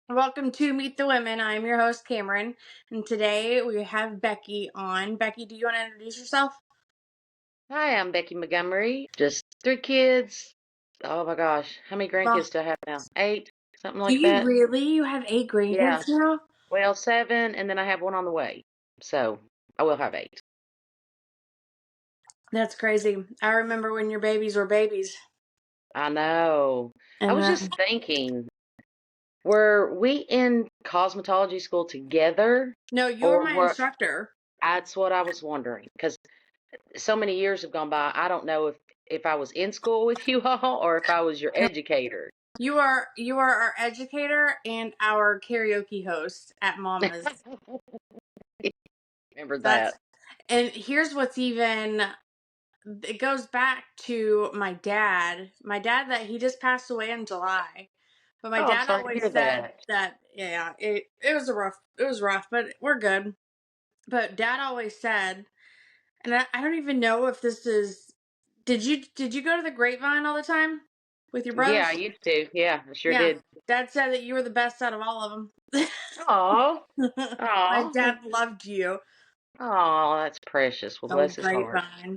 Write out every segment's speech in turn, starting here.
Welcome to Meet the Women. I'm your host, Cameron, and today we have Becky on. Becky, do you want to introduce yourself? Hi, I'm Becky Montgomery. Just three kids. Oh my gosh, how many Well, grandkids do I have now? Eight, something do like you that. really? You have 8 grandkids Yeah, now? well, seven, and then I have one on the way. So I will have eight. That's crazy. I remember when your babies were babies. I know. I And was just thinking, were we in cosmetology school together, no, you were or my were? instructor. That's what I was wondering, because so many years have gone by. I don't know if I was in school with you all or if I was your No, educator. you are our educator and our karaoke host at Mama's. Remember That's that? and here's what's even it goes back to my dad. My dad that he just passed away in July. But my Oh, I'm dad sorry to always hear said that. that yeah, it was rough, but we're good. But dad always said, and I don't even know if this is did you go to the Grapevine all the time with your Yeah, I brothers? used to. Yeah, I sure Yeah. did. Dad said that you were the best out of all of them. Oh, My oh, dad loved you. oh, that's precious. Well, Oh, bless his heart. Grapevine.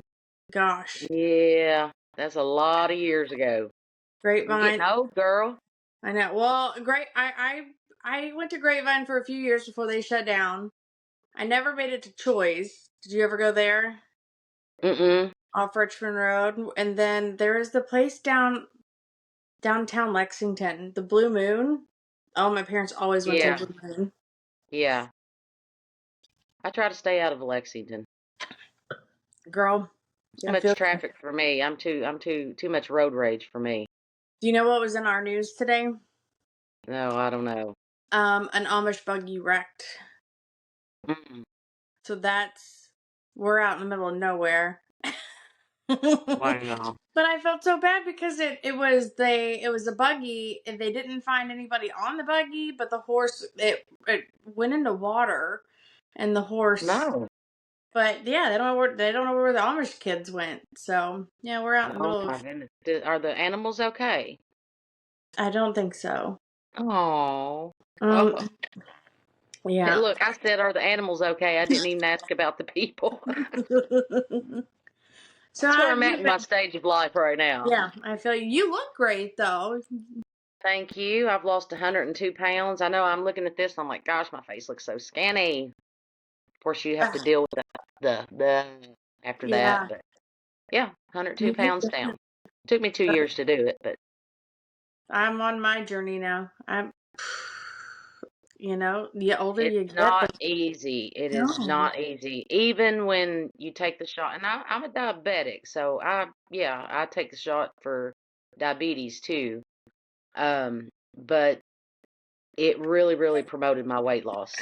Gosh. Yeah, that's a lot of years ago. I'm getting Grapevine. old, girl. I know. Well, great. I went to Grapevine for a few years before they shut down. I never made it to Choice. Did you ever go there? Mm-mm. Off Richmond Road, and then there is the place downtown Lexington, the Blue Moon. Oh, my parents always went to Yeah, Blue Moon. yeah. I try to stay out of Lexington. Girl, Too I much feel. traffic for me. I'm too much road rage for me. Do you know what was in our news today? No, I don't know. An Amish buggy wrecked. Mm-mm. So we're out in the middle of nowhere. But Wow. I felt so bad because it was a buggy and they didn't find anybody on the buggy, but the horse it went into water and the horse. No. But yeah, they don't know where the Amish kids went. So yeah, we're out in the Oh middle my of. goodness. Are the animals okay? I don't think so. Oh. Um, Oh. Hey, yeah. look, I said, are the animals okay? I didn't even ask about the people. So That's how where have I'm you at in my been? stage of life right now. Yeah, I feel you. You look great though. Thank you. I've lost 102 pounds. I know I'm looking at this. I'm like, gosh, my face looks so skinny. Of course, you have to deal with the after that. Yeah, But yeah, 102 you look pounds down. good. Took me 2 years to do it, but I'm on my journey now. The older it's you get, not easy. It is no. not easy. Even when you take the shot, and I'm a diabetic, so I take the shot for diabetes too. But it really, really promoted my weight loss,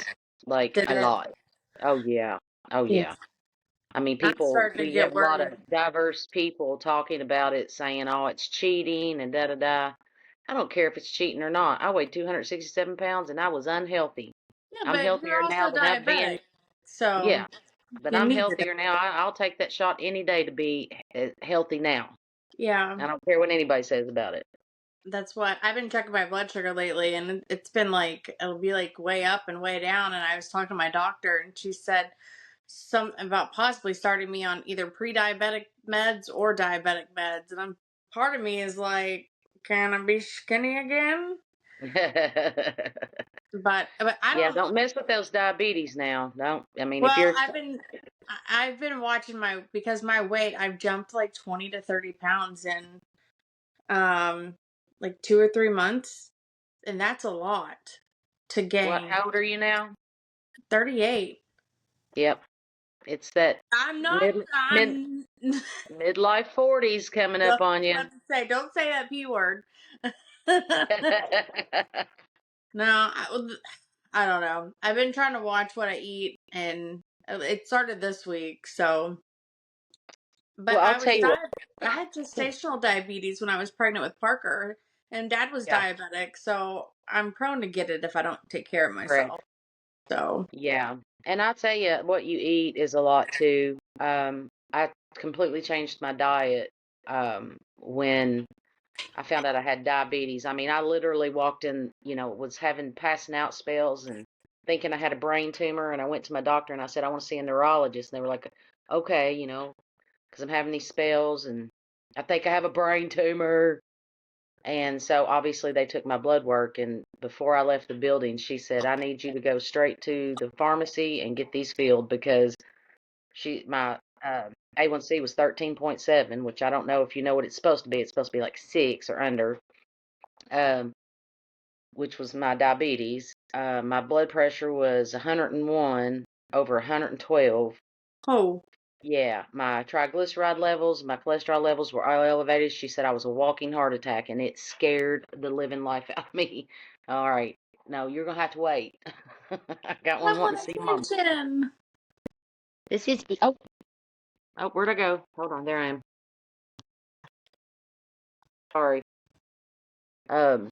like Did a it? lot. Oh yeah. Oh Yeah. yeah. I mean, I'm people, starting to we have get a lot worried. of diverse people talking about it, saying, oh, it's cheating and da da da. I don't care if it's cheating or not. I weighed 267 pounds and I was unhealthy. Yeah, I'm but you're healthier now also than I've been. diabetic, so Yeah, but you I'm need it. healthier now. I'll take that shot any day to be healthy now. Yeah, I don't care what anybody says about it. that's what I've been checking my blood sugar lately, and it's been like it'll be like way up and way down. And I was talking to my doctor, and she said some about possibly starting me on either pre-diabetic meds or diabetic meds, and I'm part of me is like, can I be skinny again? But I Yeah, don't. don't mess with those diabetes now. Don't. I mean, if Well, you're, I've been watching because my weight I've jumped like 20 to 30 pounds in um like 2 or 3 months, and that's a lot to what, gain. how old are you now? 38. Yep. It's that I'm not. mid mid I'm. midlife 40s coming Well, up on I you. was about to say, don't say that p word. No, I don't know. I've been trying to watch what I eat, and it started this week. So, but Well, I'll tell you what. I had gestational diabetes when I was pregnant with Parker, and Dad was Yeah, diabetic, so I'm prone to get it if I don't take care of correct. myself. So, Yeah, and I'll tell you what you eat is a lot too. I completely changed my diet when I found out I had diabetes. I mean, I literally walked in, was having passing out spells and thinking I had a brain tumor. And I went to my doctor and I said, I want to see a neurologist. And they were like, okay, because I'm having these spells and I think I have a brain tumor. And so obviously they took my blood work. And before I left the building, she said, I need you to go straight to the pharmacy and get these filled because my A1C was 13.7, which I don't know if you know what it's supposed to be. It's supposed to be like 6 or under. Um, which was my diabetes. My blood pressure was 101 over 112. Oh, Yeah, my triglyceride levels, my cholesterol levels were all elevated. She said I was a walking heart attack, and it scared the living life out of me. All right, no, you're gonna have to wait. I got one I wanting want to see your mom. attention. This is oh, where'd I go? Hold on, there I am. Sorry. Um,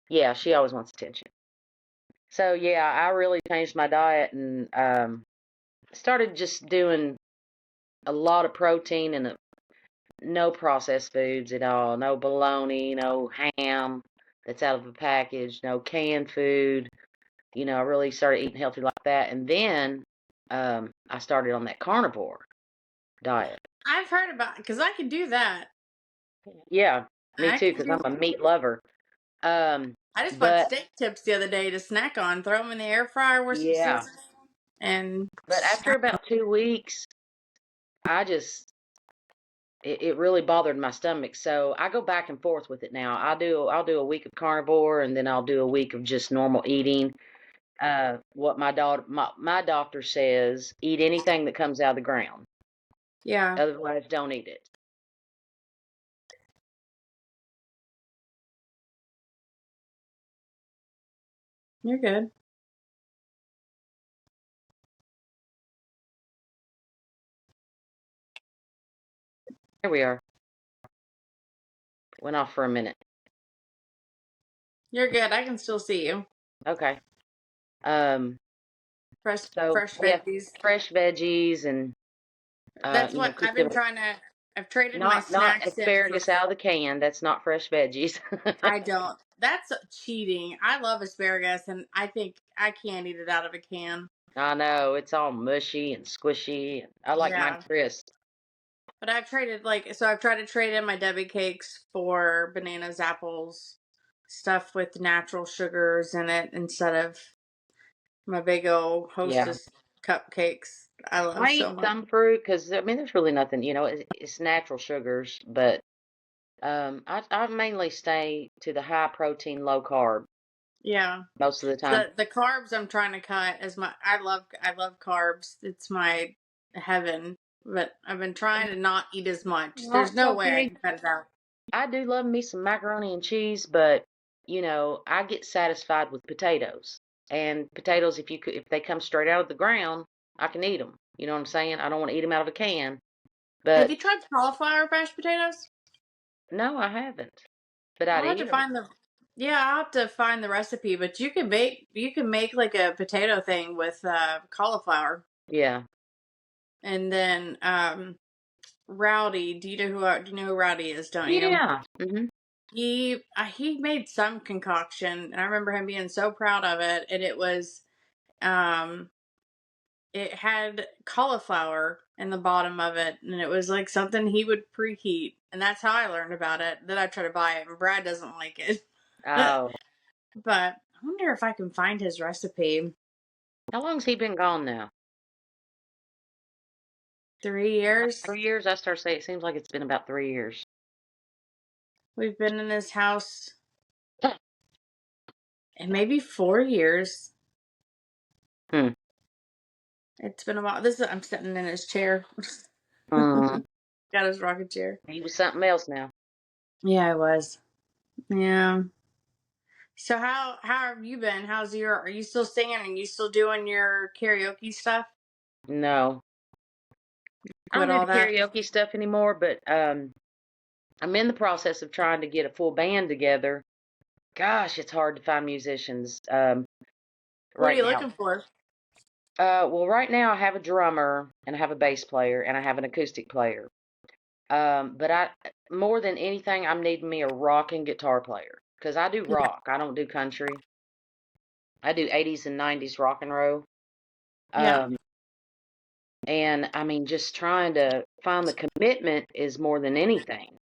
yeah, she always wants attention. So yeah, I really changed my diet and started just doing a lot of protein and no processed foods at all. No bologna, no ham that's out of a package, no canned food. I really started eating healthy like that. And then I started on that carnivore diet. I've heard about because I can do that. Yeah, me I too, can because do. I'm a meat lover. Um, I just bought but steak tips the other day to snack on. Throw them in the air fryer with some yeah, seasoning, and but after about 2 weeks, I just it really bothered my stomach. So I go back and forth with it now. I'll do a week of carnivore and then I'll do a week of just normal eating. What my doctor says, eat anything that comes out of the ground. yeah, Otherwise, don't eat it. you're good. Here we are. Went off for a minute. You're good. I can still see you. Okay. Um, Fresh, so fresh yeah, veggies. fresh veggies and That's what keep I've been them trying to. I've traded my not snacks in for. asparagus out of the can. That's not fresh veggies. I don't. That's cheating. I love asparagus, and I think I can't eat it out of a can. I know it's all mushy and squishy. I like mine Yeah. crisp. But I've traded so I've tried to trade in my Debbie cakes for bananas, apples, stuff with natural sugars in it instead of my big old Yeah. Hostess cupcakes I love I so eat much. some fruit because I mean, there's really nothing, it's natural sugars, but I mainly stay to the high protein, low carb Yeah. most of the time. The carbs I'm trying to cut is I love carbs. It's my heaven. But I've been trying to not eat as much. Well, There's it's no way I okay. can cut it out. I do love me some macaroni and cheese, but I get satisfied with potatoes. And potatoes, if they come straight out of the ground, I can eat them. You know what I'm saying? I don't want to eat them out of a can. Have But you tried cauliflower mashed potatoes? no, I haven't. But I'd I'll have to eat them. find the Yeah, I'll have to find the recipe, but you can make like a potato thing with cauliflower. Yeah. And then Rowdy, do you know who Rowdy is, don't you? Yeah. He made some concoction and I remember him being so proud of it, and um it had cauliflower in the bottom of it, and it was like something he would preheat, and that's how I learned about it. Then I try to buy it and Brad doesn't like it. Oh, But I wonder if I can find his recipe. how long's he been gone now? 3 years. 3 years? I start saying it seems like it's been about 3 years. We've been in this house, and maybe 4 years. Hmm. It's been a while. I'm sitting in his chair. Mm, Got his rocket chair. he was something else now. Yeah, I was. Yeah. So how have you been? Are you still singing? Are you still doing your karaoke stuff? No, I don't Quit do all the that. karaoke stuff anymore, but I'm in the process of trying to get a full band together. Gosh, it's hard to find musicians What are right you now. looking for? Well, right now I have a drummer and I have a bass player and I have an acoustic player. But more than anything, I'm needing me a rock and guitar player because I do Yeah. rock. I don't do country. I do 80s and 90s rock and roll. Yeah. Um, and I mean, just trying to find the commitment is more than anything.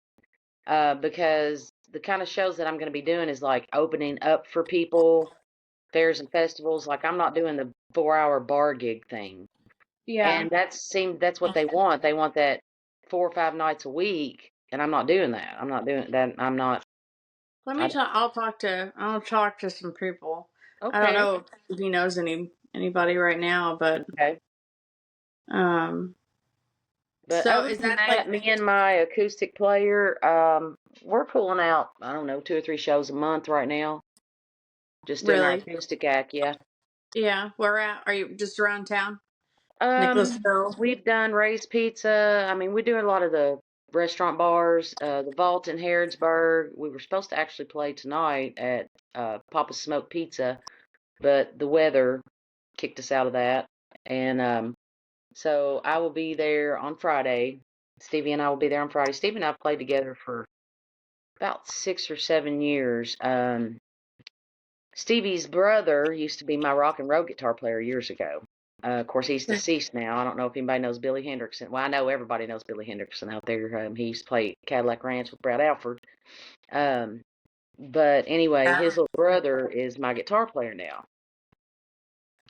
Because the kind of shows that I'm going to be doing is like opening up for people, fairs and festivals. Like I'm not doing the 4 hour bar gig thing. Yeah. And that's what they want. They want that 4 or 5 nights a week, and I'm not doing that. I'm not doing that. I'm not. Let me I talk. I'll talk to some people. I don't Okay. know if he knows anybody right now, but Okay. um. But So other is than that like that, me and my acoustic player, we're pulling out, I don't know, 2 or 3 shows a month right now. Just doing our really? acoustic act, yeah. Yeah. Where at? Are you just around town? Um, Nicholasville. we've done Ray's Pizza. I mean, we do a lot of the restaurant bars, the Vault in Harrodsburg. We were supposed to actually play tonight at Papa's Smoke Pizza, but the weather kicked us out of that. And so I will be there on Friday. Stevie and I will be there on Friday. Stevie and I have played together for about 6 or 7 years. Stevie's brother used to be my rock and roll guitar player years ago. Of course, he's deceased now. I don't know if anybody knows Billy Hendrickson. Well, I know everybody knows Billy Hendrickson out there. He used to play Cadillac Ranch with Brad Alford. Um, but anyway, Yeah. his little brother is my guitar player now.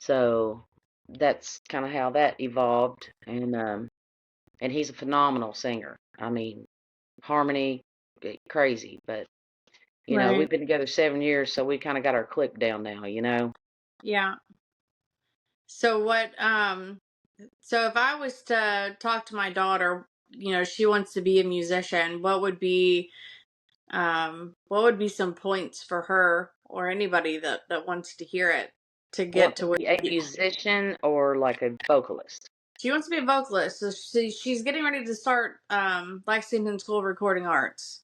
So that's kind of how that evolved. And he's a phenomenal singer. I mean, harmony, crazy. But Right. we've been together 7 years, so we kind of got our click down now. Yeah. So what? So if I was to talk to my daughter, she wants to be a musician. What would be some points for her or anybody that wants to hear it to get Want to to where be a musician or like a vocalist? she wants to be a vocalist? So she's getting ready to start Lexington School of Recording Arts.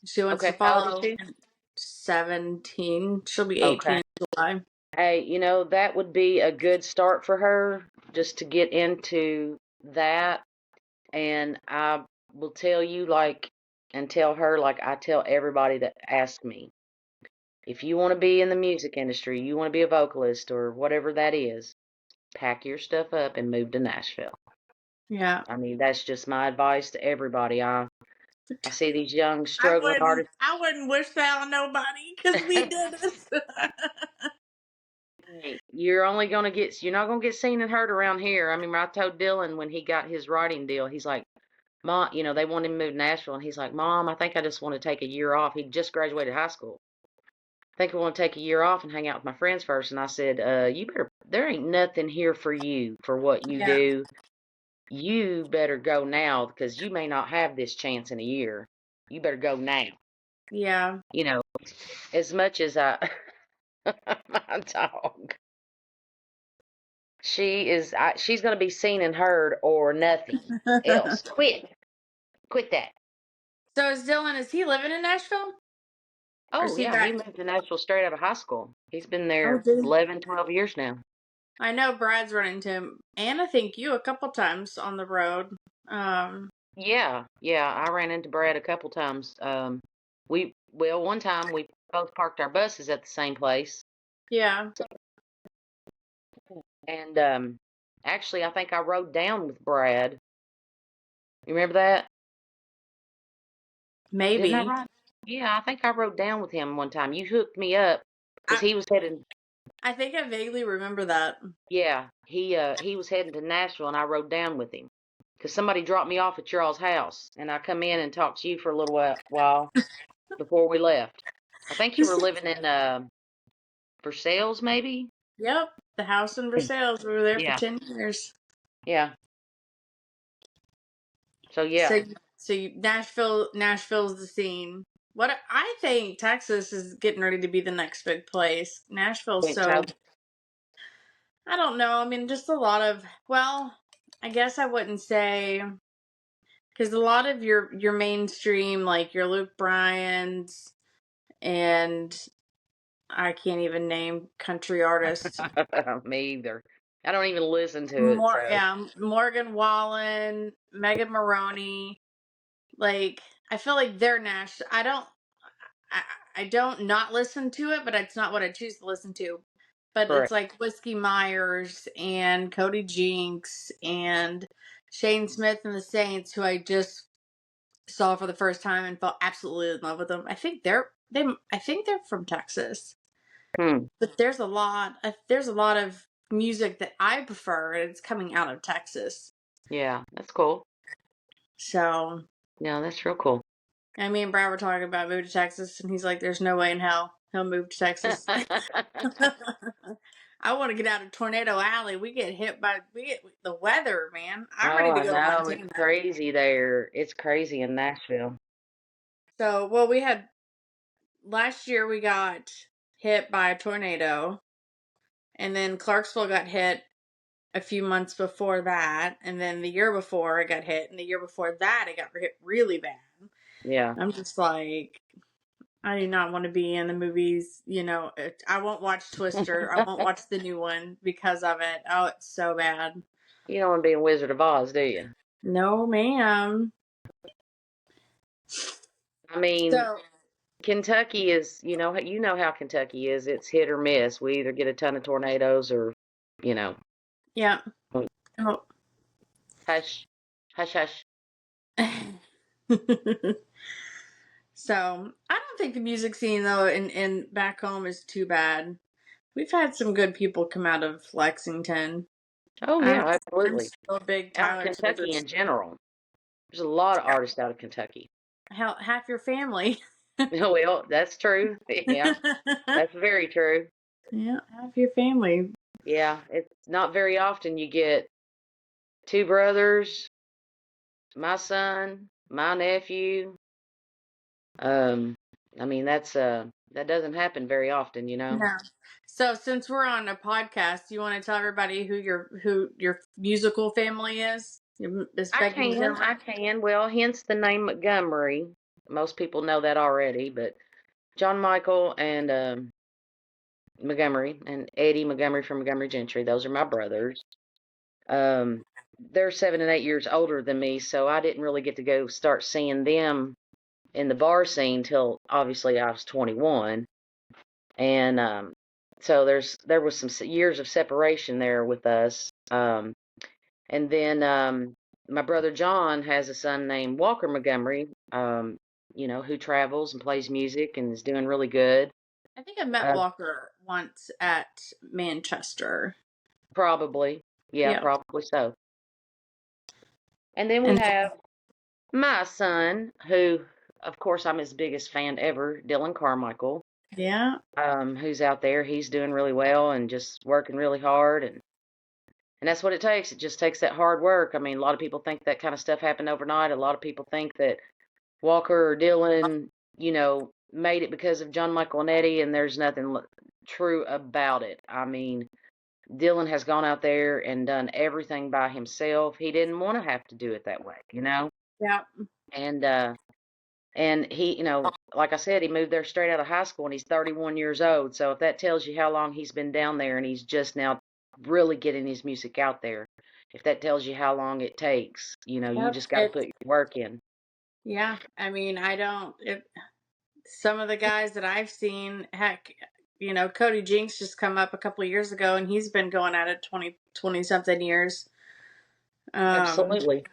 She wants to Okay, how old is follow she? 17. She'll be Okay. 18 in July. Hey, that would be a good start for her just to get into that. And I will tell you, like, and tell her, like, I tell everybody that asks me, if you want to be in the music industry, you want to be a vocalist or whatever that is, pack your stuff up and move to Nashville. Yeah. I mean, that's just my advice to everybody. I see these young I struggling wouldn't artists. I wouldn't wish that on nobody because we did it. Hey, you're not gonna get seen and heard around here. I mean, I told Dylan when he got his writing deal, he's like, Mom, they want him to move to Nashville, and he's like, Mom, I think I just want to take a year off. He just graduated high school. I think I want to take a year off and hang out with my friends first. And I said, there ain't nothing here for you for what you Yeah. do. You better go now because you may not have this chance in a year. You better go now. Yeah. You know, as much as my dog, she's going to be seen and heard or nothing else. Quit that. So is he living in Nashville? Or is Oh, he yeah, he back? moved to Nashville straight out of high school. He's been Oh, there did he? 11, 12 years now. I know Brad's run into him, and I think you a couple times on the road. Um, Yeah, yeah, I ran into Brad a couple times. One time we both parked our buses at the same place. yeah, And actually, I think I rode down with Brad. You remember that? Isn't that maybe. right? Yeah, I think I rode down with him one time. You hooked me up because I he was heading. I think I vaguely remember that. Yeah, he was heading to Nashville, and I rode down with him because somebody dropped me off at y'all's house, and I come in and talked to you for a little while before we left. I think you were living in Versailles, maybe. Yep, the house in Versailles. We were there for Yeah, 10 years. yeah. So yeah, So, Nashville's the scene. What I think Texas is getting ready to be the next big place. Nashville's think so. so I don't know. I mean, just a lot of well, I guess I wouldn't say because a lot of your mainstream like your Luke Bryan's and I can't even name country artists. Me either. I don't even listen to it. So Morgan Wallen, Megan Maroney, Like, I feel like they're Nash. I, I don't not listen to it, but it's not what I choose to listen to. But it's Correct. like Whiskey Myers and Cody Jinks and Shane Smith and the Saints, who I just saw for the first time and fell absolutely in love with them. I think they're from Texas, Hmm. but there's a lot of music that I prefer, and it's coming out of Texas. Yeah, that's cool. So, Yeah, that's real cool. and me and Brad were talking about moving to Texas, and he's like, "There's no way in hell he'll move to Texas." I want to get out of Tornado Alley. We get the weather, man. I'm Oh, ready to I go to know. It's Montana. crazy there. It's crazy in Nashville. So, well, we had last year we got hit by a tornado, and then Clarksville got hit a few months before that, and then the year before it got hit, and the year before that it got hit really bad. Yeah. I'm just like, I do not want to be in the movies. I won't watch Twister. I won't watch the new one because of it. Oh, it's so bad. You don't want to be in Wizard of Oz, do you? No, ma'am. I mean, So, Kentucky is, you know how Kentucky is. It's hit or miss. We either get a ton of tornadoes or, you know, yeah. Oh. hush, hush, hush. So, I don't think the music scene though in back home is too bad. We've had some good people come out of Lexington. Oh, I'm yeah, I'm absolutely. still a big Out of Tyler Kentucky Childers. in general. There's a lot of artists out of Kentucky. Hell, half your family. Well, that's true. Yeah, that's very true. Yeah, half your family. Yeah, it's not very often you get two brothers, my son, my nephew. Um, I mean that doesn't happen very often, you know. No. So since we're on a podcast, you want to tell everybody who your musical family is? Miss Becky I Montgomery. can. Well, hence the name Montgomery. Most people know that already, but John Michael and Montgomery and Eddie Montgomery from Montgomery Gentry, those are my brothers. Um, they're 7 and 8 years older than me, so I didn't really get to go start seeing them in the bar scene till obviously I was 21. And so there was some years of separation there with us. And then my brother John has a son named Walker Montgomery, who travels and plays music and is doing really good. I think I met Uh, Walker once at Manchester. Probably, yeah, Yep. probably so. And then we And have my son, who, of course, I'm his biggest fan ever, Dylan Carmichael, yeah, who's out there. He's doing really well and just working really hard, and that's what it takes. It just takes that hard work. I mean, a lot of people think that kind of stuff happened overnight. A lot of people think that Walker or Dylan, made it because of John Michael and Eddie, and there's nothing true about it. I mean, Dylan has gone out there and done everything by himself. He didn't want to have to do it that way, yeah, And he, like I said, he moved there straight out of high school and he's 31 years old. So if that tells you how long he's been down there and he's just now really getting his music out there, if that tells you how long it takes, you yep. just got to put your work in. Yeah. I mean, I don't. Some of the guys that I've seen, heck, Cody Jinks just come up a couple of years ago, and he's been going at it 20 something years. Um, Absolutely.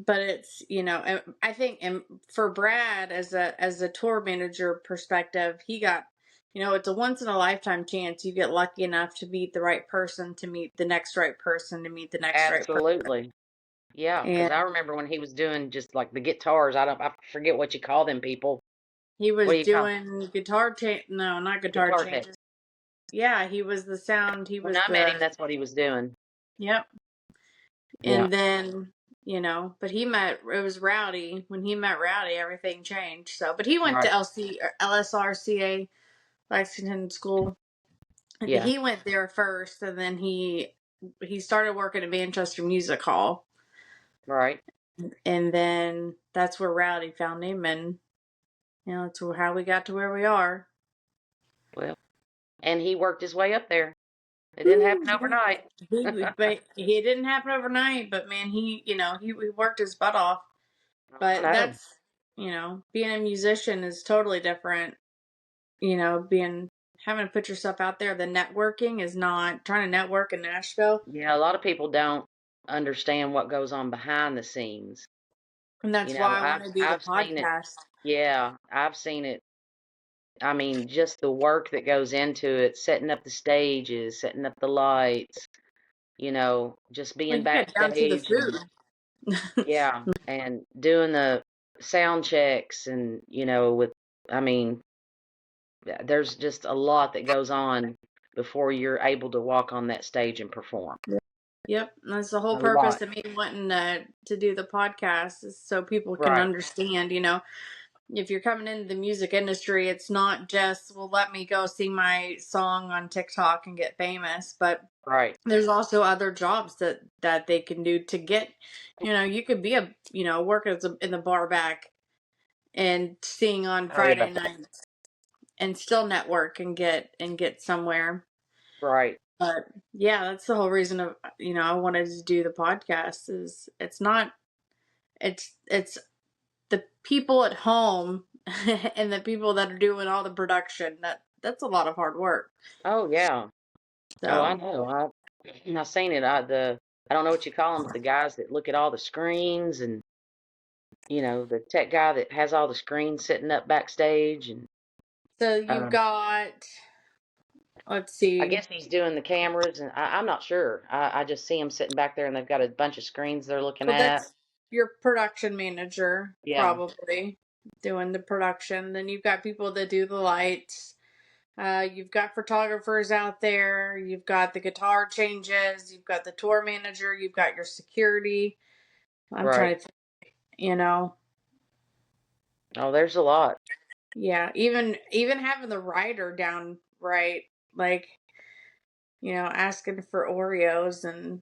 but it's I think, and for Brad as a tour manager perspective, he got, it's a once in a lifetime chance. You get lucky enough to meet the right person, to meet the next right person, to meet the next right person. Absolutely. Yeah, because And I remember when he was doing just like the guitars. I forget what you call them people. he What was do you call doing guitar change. No, not guitar guitar tech? changes. Yeah, he was the sound. He When was I met him, the that's what he was doing. yep. Yeah, And then, but it was Rowdy. When he met Rowdy, everything changed. So, but he went to right. LC or LSRCA, Lexington School. Yeah, He went there first, and then he started working at Manchester Music Hall. right. And then that's where Rowdy found him, and, that's how we got to where we are. Well, and he worked his way up there. It didn't Woo, happen yeah. overnight. But it didn't happen overnight, but man, he worked his butt off. I But know. that's, being a musician is totally different. Being having to put yourself out there. The networking is not trying to network in Nashville. Yeah, a lot of people don't understand what goes on behind the scenes. And that's why I want to do the I've seen it. podcast. Yeah, I've seen it. I mean, just the work that goes into it, setting up the stages, setting up the lights, just Well, being you get down to the backstage and food. yeah, and doing the sound checks and, I mean, there's just a lot that goes on before you're able to walk on that stage and perform. Yep, and that's the whole A purpose lot. of me wanting to do the podcast is so people can Right, understand. If you're coming into the music industry, it's not just, well, let me go sing my song on TikTok and get famous, but right. there's also other jobs that they can do to get. You could be work in the bar back and sing on Oh, yeah. Friday nights and still network and get somewhere. Right. But yeah, that's the whole reason of I wanted to do the podcast. Is it's not it's the people at home and the people that are doing all the production. That's a lot of hard work. Oh, yeah. Oh, I So know. I've seen it. I don't know what you call them, but the guys that look at all the screens and the tech guy that has all the screens sitting up backstage and you've um, got, let's I see. guess he's doing the cameras and I'm not sure. I just see him sitting back there and they've got a bunch of screens they're looking Well, at. that's your production manager Yeah, probably doing the production. Then you've got people that do the lights. You've got photographers out there. You've got the guitar changes. You've got the tour manager. You've got your security. I'm right. trying to think, you know, Oh, there's a lot. yeah, even having the writer down right, like, asking for Oreos and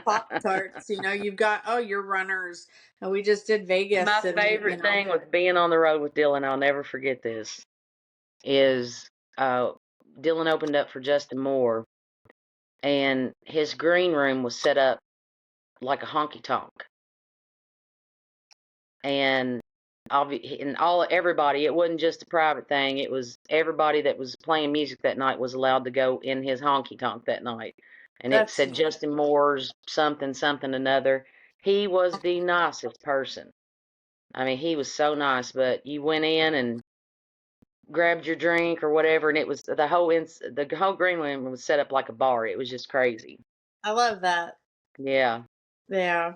Pop Tarts. You've got, oh, your runners. And we just did My Vegas, and favorite thing with being on the road with Dylan, I'll never forget this, is Dylan opened up for Justin Moore and his green room was set up like a honky tonk. And everybody, it wasn't just a private thing, it was everybody that was playing music that night was allowed to go in his honky tonk that night. And it that's said Justin Moore's something something another. He was the nicest person. I mean, he was so nice, but you went in and grabbed your drink or whatever, and it was the whole green room was set up like a bar. It was just crazy. I love that. Yeah, Yeah.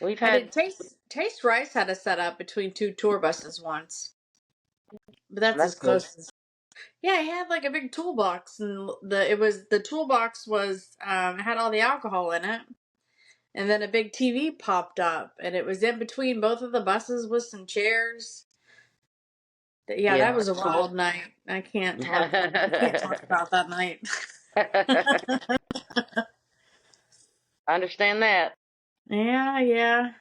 we've I had did Taste Rice had a setup between two tour buses once, but that's that's as cool. close as. Yeah, he had like a big toolbox, and the toolbox was had all the alcohol in it, and then a big TV popped up, and it was in between both of the buses with some chairs. Yeah, Yeah, that was a that's cool. wild night. I can't talk about that night. I understand that. Yeah, yeah.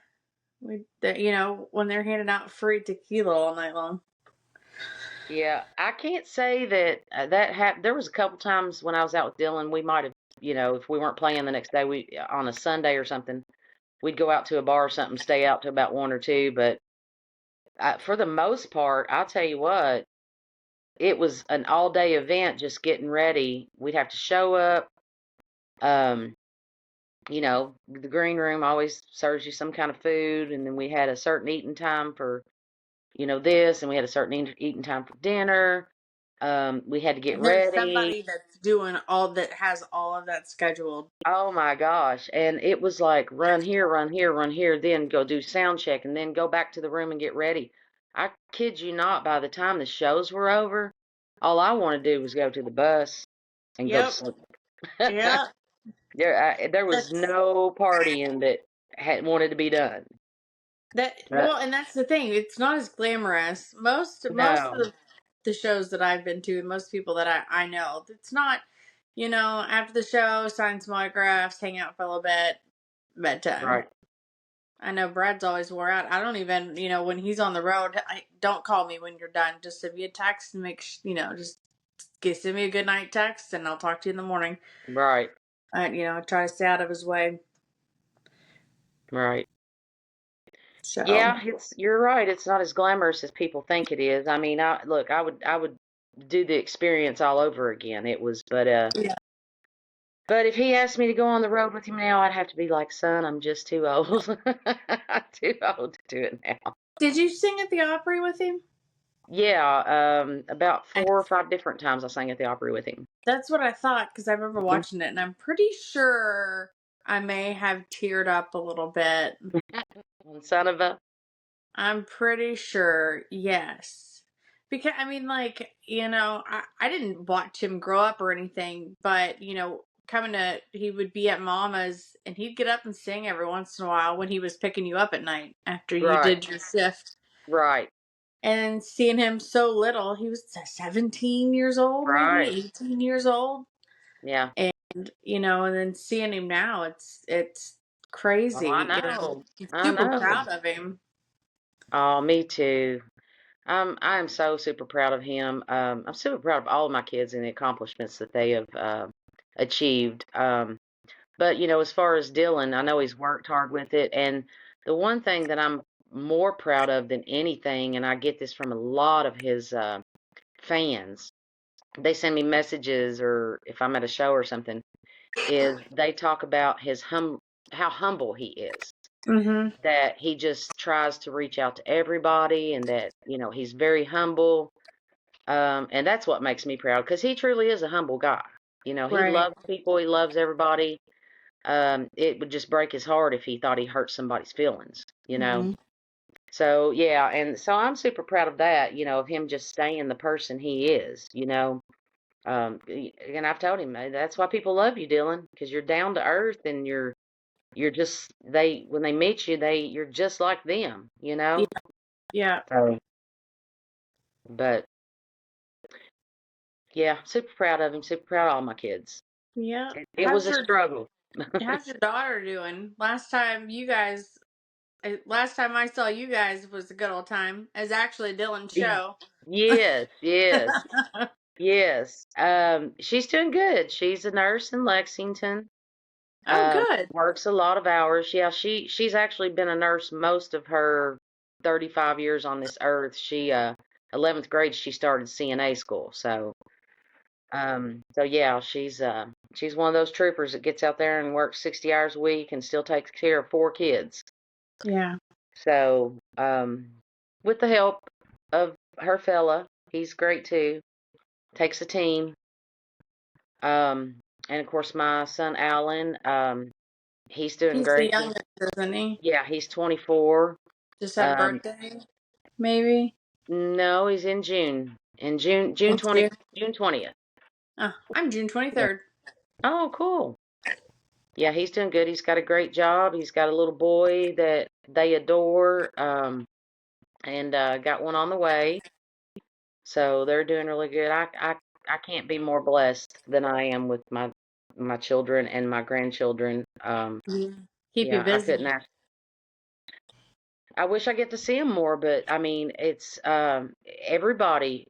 When they're handing out free tequila all night long. Yeah, I can't say that that happened. There was a couple times when I was out with Dylan, we might have, if we weren't playing the next day, we on a Sunday or something, we'd go out to a bar or something, stay out to about one or two. But for the most part, I'll tell you what, it was an all day event, just getting ready. We'd have to show up. Um, the green room always serves you some kind of food, and then we had a certain eating time for this, and we had a certain eating time for dinner. We had to get And there's ready. somebody that's doing all that has all of that scheduled. Oh my gosh. And it was like run here, run here, run here, then go do sound check and then go back to the room and get ready. I kid you not, by the time the shows were over, all I wanted to do was go to the bus and go to Yep. sleep. Yeah. There was That's no partying that had wanted to be done. well, and that's the thing. It's not as glamorous. Most of No, the shows that I've been to, most people that I know, it's not. After the show, sign some autographs, hang out for a little bit, bedtime. right, I know Brad's always wore out. I don't even, when he's on the road, don't call me when you're done. Just send me a text and just send me a good night text, and I'll talk to you in the morning. right, I try to stay out of his way. right. So Yeah, you're right. It's not as glamorous as people think it is. I mean, I would do the experience all over again. It was, yeah. but if he asked me to go on the road with him now, I'd have to be like, son, I'm just too old. Too old to do it now. Did you sing at the Opry with him? Yeah, about I, 4 or 5 different times I sang at the Opry with him. that's what I thought because I remember Mhm. watching it, and I'm pretty sure I may have teared up a little bit. Son of a. I'm pretty sure, yes. Because I mean, like, I didn't watch him grow up or anything, but coming to he would be at mama's and he'd get up and sing every once in a while when he was picking you up at night after you Right, did your shift. right, And seeing him so little, he was 17 years old, maybe right. 18 years old. Yeah. And then seeing him now, it's Oh, I crazy. know. I'm I super know. proud of him. Oh, me too. I am so super proud of him. I'm super proud of all of my kids and the accomplishments that they have achieved. But as far as Dylan, I know he's worked hard with it, and the one thing that I'm more proud of than anything, and I get this from a lot of his fans, they send me messages, or if I'm at a show or something, is they talk about how humble he is. Hmm. That he just tries to reach out to everybody, and that he's very humble. And that's what makes me proud because he truly is a humble guy. He Right. loves people, he loves everybody. It would just break his heart if he. Thought he hurt somebody's feelings. Hmm. So yeah, and so I'm super proud of that, of him just staying the person he is. And I've told him, that's why people love you, Dylan, because you're down to earth, and you're just they when they meet you, you're just like them. Yeah. Yeah. So, but yeah, super proud of him, super proud of all my kids. Yeah. It was a struggle. How's your daughter doing? Last time I saw you guys was a good old time. It was actually Dylan's Y- show. Yes, yes, yes. She's doing good. She's a nurse in Lexington. Oh, good. Works a lot of hours. Yeah, she's actually been a nurse most of her 35 years on this earth. She 11th grade she started CNA school. So yeah, she's one of those troopers that gets out there and works 60 hours a week and still takes care of 4 kids. Yeah. So, with the help of her fella, he's great too. Takes a team. And of course my son Alan, he's doing He's the great. youngest, isn't he? Yeah, he's 24. Just had a Um, birthday, maybe. no, he's in June. In June Thank 20, you. June 20th. Oh, I'm June Yeah. 23rd. Oh, cool. Yeah, he's doing good. He's got a great job. He's got a little boy that they adore. And got one on the way. So they're doing really good. I can't be more blessed than I am with my children and my grandchildren. Yeah. Keep you Yeah, I couldn't busy. ask. I wish I get to see them more, but I mean, it's everybody,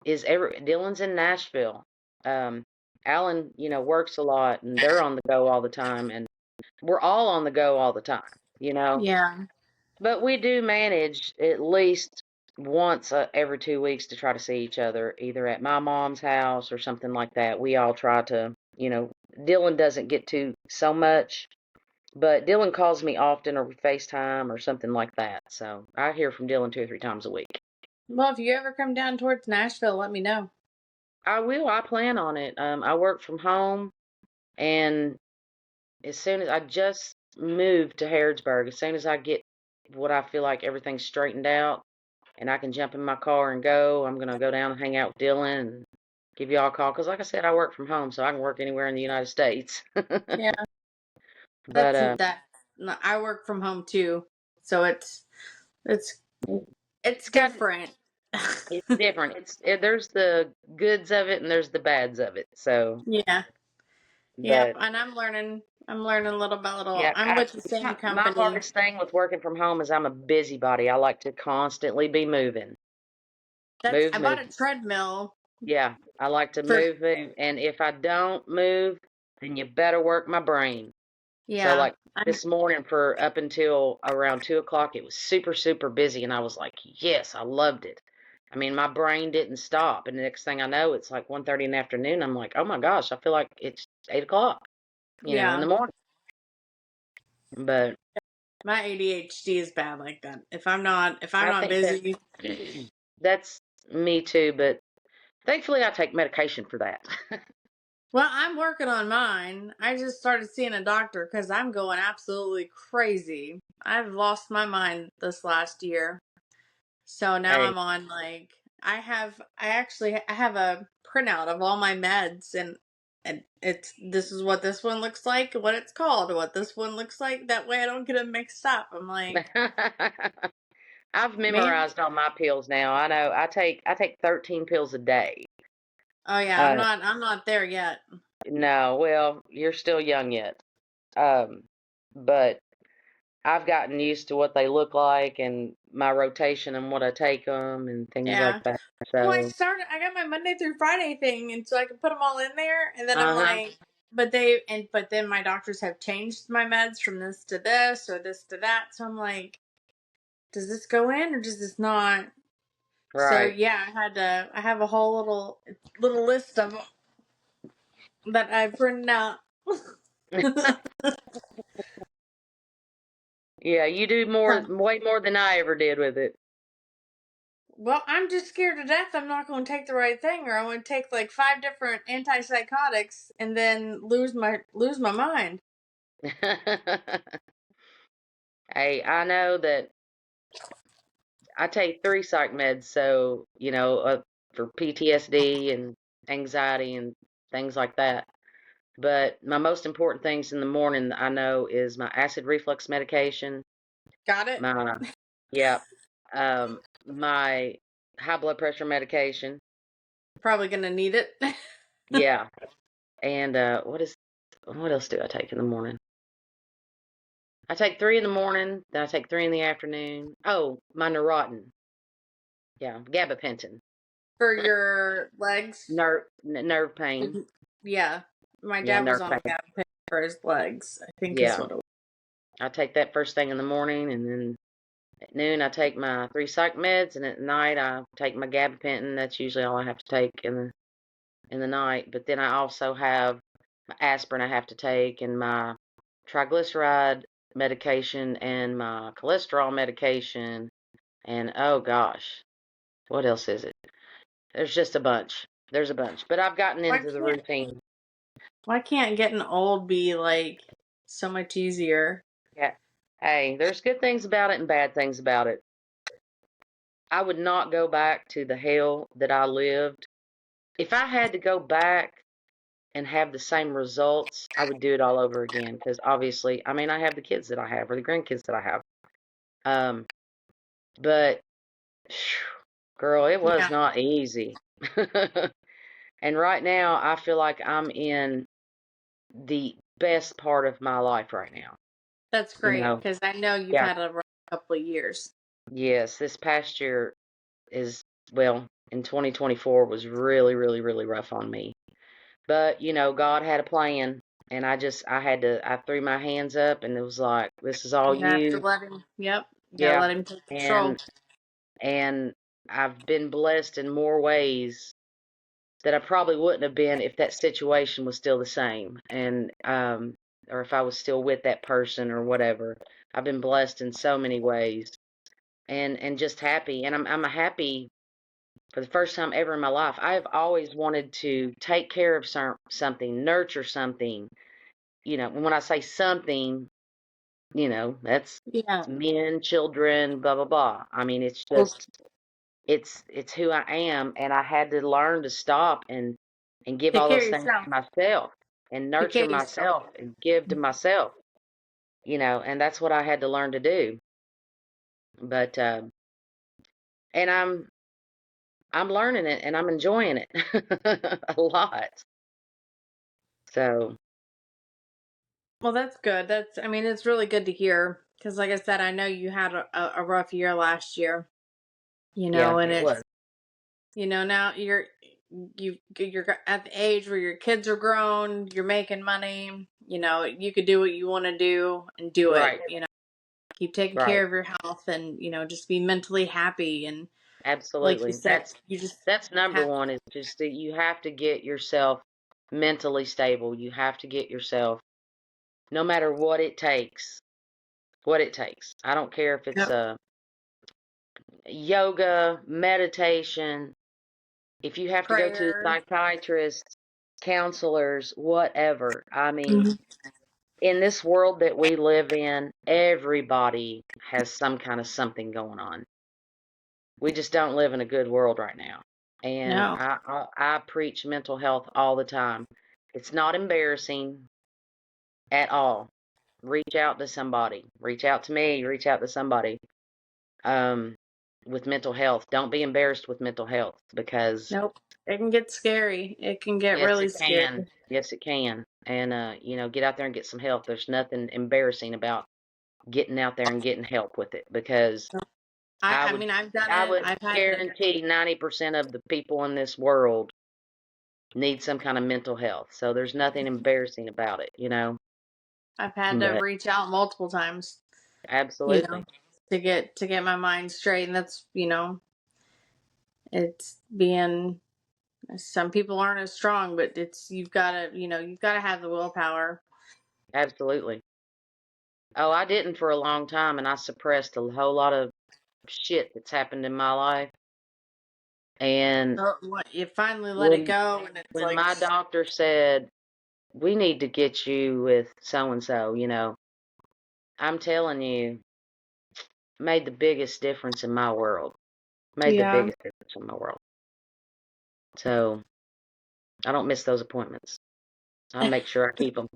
Dylan's in Nashville. Um, Alan, works a lot, and they're on the go all the time, and we're all on the go all the time. Yeah. But we do manage at least once every 2 weeks to try to see each other, either at my mom's house or something like that. We all try to. Dylan doesn't get to so much, but Dylan calls me often, or we FaceTime or something like that. So I hear from Dylan 2 or 3 times a week. Well, if you ever come down towards Nashville, let me know. I will. I plan on it. I work from home, and as soon as I just moved to Harrodsburg, as soon as I get what I feel like everything's straightened out, and I can jump in my car and go. I'm gonna go down and hang out with Dylan and give y'all a call because, like I said, I work from home, so I can work anywhere in the United States. Yeah. But That's that. No, I work from home too, so it's it's it's got different. it's different. There's the goods of it and there's the bads of it. So, Yeah. Yep. but And I'm learning little by little. yeah, I'm with the same my company. hardest thing with working from home is I'm a busybody. I like to constantly be moving, I move, bought move. a treadmill Yeah, I like to for move, move, and if I don't move, then you better work my brain. So Yeah. like this morning for up until around 2 o'clock, it was super, super busy. And I was like, yes, I loved it. I mean, my brain didn't stop. And the next thing I know, it's like 1:30 in the afternoon. I'm like, oh my gosh, I feel like it's 8 o'clock, in Yeah. the morning. But My ADHD is bad like that. If I'm I not think that busy. that's me too. But thankfully, I take medication for that. Well, I'm working on mine. I just started seeing a doctor because I'm going absolutely crazy. I've lost my mind this last year. So now Hey, I'm on like I have a printout of all my meds, and it's this is what this one looks like, what it's called, what this one looks like. That way I don't get them mixed up. I'm like, I've man, memorized all my pills now. I know I take 13 pills a day. oh yeah, Uh, I'm not there yet. no, well, you're still young yet. Um, but I've gotten used to what they look like and my rotation and what I take them and things Yeah. like that. Well, So, I got my Monday through Friday thing, and so I can put them all in there, and then I'm uh-huh, like, but then my doctors have changed my meds from this to this or this to that, so I'm like, does this go in or does this not? So right. yeah, I have a whole little list of 'em that I've written out. Yeah, you do way more than I ever did with it. Well, I'm just scared to death I'm not going to take the right thing, or I'm going to take like 5 different antipsychotics and then lose my mind. Hey, I know that I take 3 psych meds, so, for PTSD and anxiety and things like that. But my most important things in the morning I know is my acid reflux medication, Got it? my, yeah, my high blood pressure medication. Probably going to need it. Yeah. And what else do I take in the morning? I take 3 in the morning, then I take 3 in the afternoon. Oh, my Neurontin. Yeah, gabapentin. For your legs. Nerve pain. Yeah. My Yeah, dad was nerve on a pain. gap for his legs, I think is Yeah. what it was. I take that first thing in the morning, and then at noon I take my 3 psych meds, and at night I take my gabapentin. That's usually all I have to take in the night. But then I also have my aspirin I have to take, and my triglyceride medication, and my cholesterol medication, and oh gosh, what else is it? There's just a bunch. There's a bunch. But I've gotten Why into the can't routine. why can't getting old be like so much easier? Yeah. Hey, there's good things about it and bad things about it. I would not go back to the hell that I lived. If I had to go back and have the same results, I would do it all over again. Because obviously, I mean, I have the kids that I have or the grandkids that I have. Um, but girl, it was Yeah, not easy. And right now, I feel like I'm in the best part of my life right now. that's You great know, because I know you've yeah, had a rough couple of years. yes, this past year is, well, in 2024 was really, really, really rough on me. But, God had a plan, and I threw my hands up, and it was like, this is all You have to you. let him. Yep, you gotta Yeah. let him take control. And and I've been blessed in more ways that I probably wouldn't have been if that situation was still the same, and or if I was still with that person or whatever. I've been blessed in so many ways, and just happy, and I'm happy for the first time ever in my life. I've always wanted to take care of something, nurture something. When I say something, that's Yeah. men, children, blah blah blah. I mean, it's Well, just it's who I am, and I had to learn to stop and give take all care of those things yourself. to myself and Take care nurture of yourself. myself and give to myself, and that's what I had to learn to do. But and I'm learning it and I'm enjoying it a lot. So, Well, that's good. I mean, it's really good to hear because, like I said, I know you had a rough year last year. yeah, And it it's was. now you're at the age where your kids are grown, you're making money, you could do what you want to do and do it, Right, keep taking right. care of your health and, just be mentally happy. And like you Absolutely. said, you just That's number have, one is just that you have to get yourself mentally stable. You have to get yourself, no matter what it takes. I don't care if it's yep. yoga, meditation, if you have to go to a Prayer. psychiatrist, counselors, whatever. I mean, Mhm. in this world that we live in, everybody has some kind of something going on. We just don't live in a good world right now. And No, I preach mental health all the time. It's not embarrassing at all. Reach out to somebody. Reach out to me. Reach out to somebody um, with mental health. Don't be embarrassed with mental health because nope. It can get scary. It can get yes, really it can. scary. Yes, it can. And get out there and get some help. There's nothing embarrassing about getting out there and getting help with it because I I would mean, I've done I it. would I've had to. guarantee 90% of the people in this world need some kind of mental health. So there's nothing embarrassing about it. I've had to But reach out multiple times, you know, absolutely. to get my mind straight. And that's, it's being, some people aren't as strong, but you've got to have the willpower. Absolutely. Oh, I didn't for a long time and I suppressed a whole lot of shit that's happened in my life. And So what, you finally let it when go, and it's when like, my doctor said, "We need to get you with so and so," I'm telling you, made the biggest difference in my world. Made the yeah, biggest difference in my world. So, I don't miss those appointments. I make sure I keep them.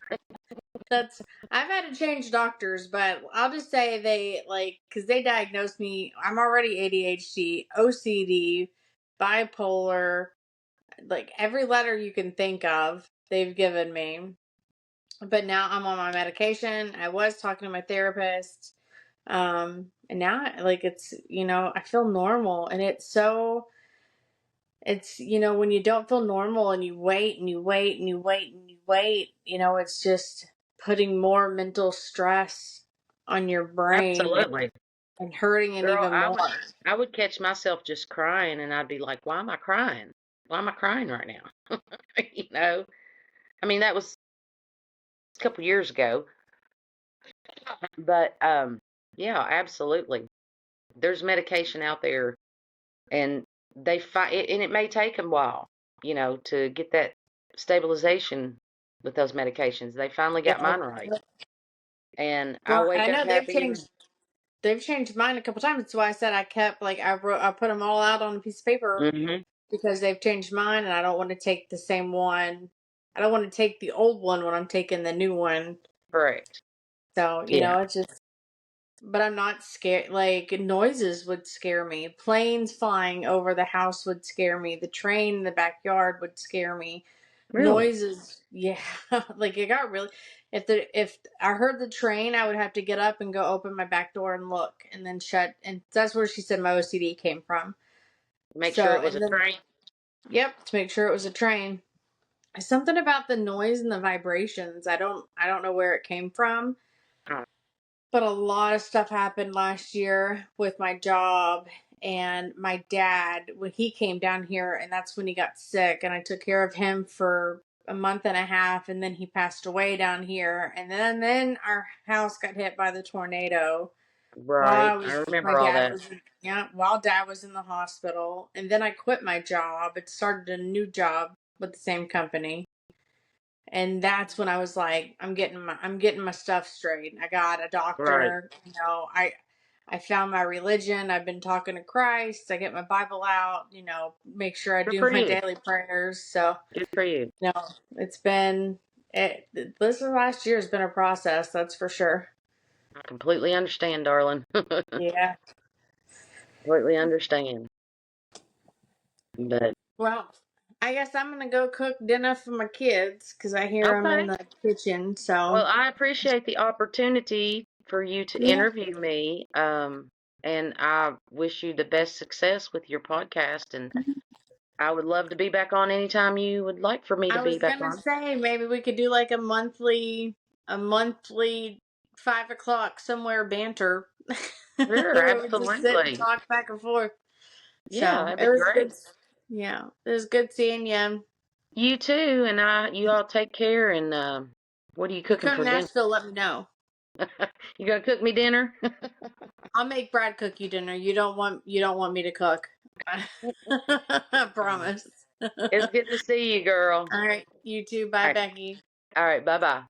that's, I've had to change doctors, but I'll just say they like, because they diagnosed me, I'm already ADHD, OCD, bipolar, like every letter you can think of, they've given me. But now I'm on my medication. I was talking to my therapist. And now like it's, I feel normal. And it's when you don't feel normal and you wait and you wait and you wait and you wait, it's just putting more mental stress on your brain, Absolutely. and hurting it Girl, even more. I would catch myself just crying and I'd be like, "Why am I crying? Why am I crying right now?" You know? I mean, that was a couple years ago, but yeah, absolutely. There's medication out there and they find it, and it may take a while, to get that stabilization with those medications. They finally got Yeah. mine right. And I Well, wake I up know they've happy and changed. They've changed mine a couple times. That's why I said I put them all out on a piece of paper, hmm because they've changed mine, and I don't want to take the same one. I don't want to take the old one when I'm taking the new one. correct. So, Yeah. it's just, but I'm not scared. Like, noises would scare me. Planes flying over the house would scare me. The train in the backyard would scare me. Really? Noises, yeah. Like, it got really, if I heard the train, I would have to get up and go open my back door and look, and then shut. And that's where she said my OCD came from. Make sure So, it was and a then, train. yep, to make sure it was a train. Something about the noise and the vibrations. I don't know where it came from, Oh, but a lot of stuff happened last year with my job and my dad when he came down here, and that's when he got sick, and I took care of him for a month and a half, and then he passed away down here, and then our house got hit by the tornado while right. I my remember all dad that. was yeah, while dad was in the hospital. And then I quit my job and started a new job with the same company. And that's when I was like, I'm getting my stuff straight. I got a Right. doctor. I found my religion. I've been talking to Christ. I get my Bible out. Make sure I Good do for my you. daily prayers. So, Good for you. no, it's been it. This last year has been a process. That's for sure. I completely understand, darling. Yeah. Completely understand. But Well, I guess I'm gonna go cook dinner for my kids because I hear them in okay. the kitchen. Well, So, I appreciate the opportunity for you to yeah. interview me. And I wish you the best success with your podcast. And I would love to be back on anytime you would like for me to I be was back gonna on. say maybe we could do like a monthly 5 o'clock somewhere banter Sure, where we just sit and absolutely. talk back and forth. Yeah, So that'd it be was good. great. Yeah, it was good seeing you. You too, and you all take care. And what are you You cooking come to for dinner? Nashville, let me know. You gonna cook me dinner? I'll make Brad cook you dinner. You don't want me to cook. I promise. It's good to see you, girl. All right, you too. Bye, All right, Becky. all right. Bye bye.